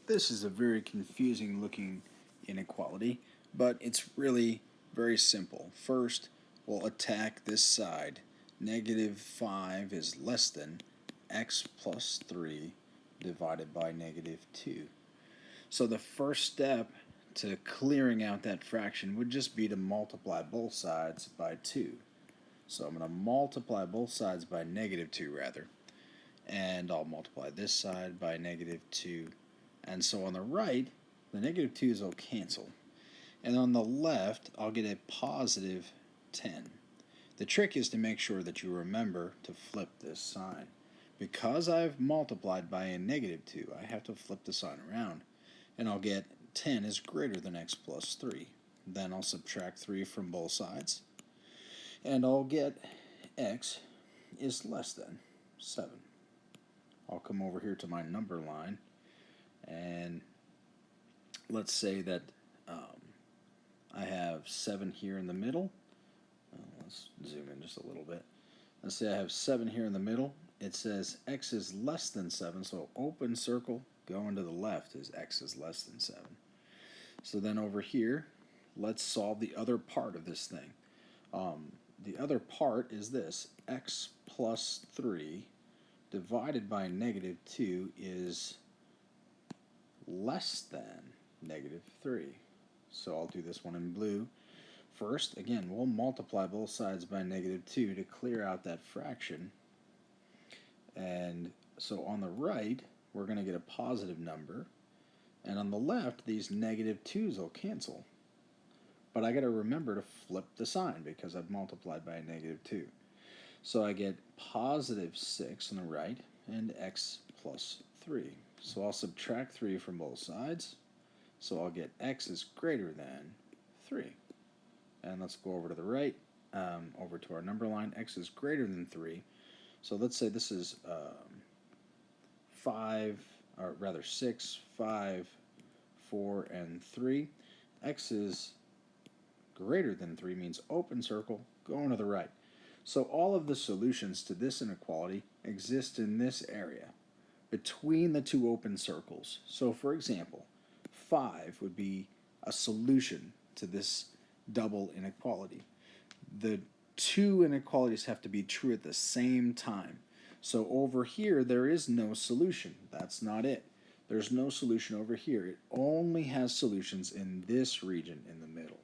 This is a very confusing looking inequality, but it's really very simple. First, we'll attack this side. Negative 5 is less than x plus 3 divided by negative 2. So the first step to clearing out that fraction would just be to multiply both sides by 2. So I'm going to multiply both sides by negative 2 rather. And I'll multiply this side by negative 2. And so on the right, the negative 2's will cancel. And on the left, I'll get a positive 10. The trick is to make sure that you remember to flip this sign. Because I've multiplied by a negative 2, I have to flip the sign around. And I'll get 10 is greater than x plus 3. Then I'll subtract 3 from both sides. And I'll get x is less than 7. I'll come over here to my number line. And let's say that I have 7 here in the middle. Let's zoom in just a little bit. Let's say I have 7 here in the middle. It says x is less than 7, so open circle, going to the left is x is less than 7. So then over here, let's solve the other part of this thing. The other part is this, x plus 3 divided by negative 2 is less than negative 3. So I'll do this one in blue. First, again, we'll multiply both sides by negative 2 to clear out that fraction. And so on the right, we're going to get a positive number. And on the left, these negative 2's will cancel. But I got to remember to flip the sign because I've multiplied by a negative 2. So I get positive 6 on the right and x plus 3. So I'll subtract 3 from both sides. So I'll get x is greater than 3. And let's go over to the right, over to our number line. X is greater than 3. So let's say this is 6, 5, 4, and 3. X is greater than 3 means open circle, going to the right. So all of the solutions to this inequality exist in this area, between the two open circles. So for example, 5 would be a solution to this double inequality. The two inequalities have to be true at the same time. So over here, there is no solution. That's not it. There's no solution over here. It only has solutions in this region in the middle.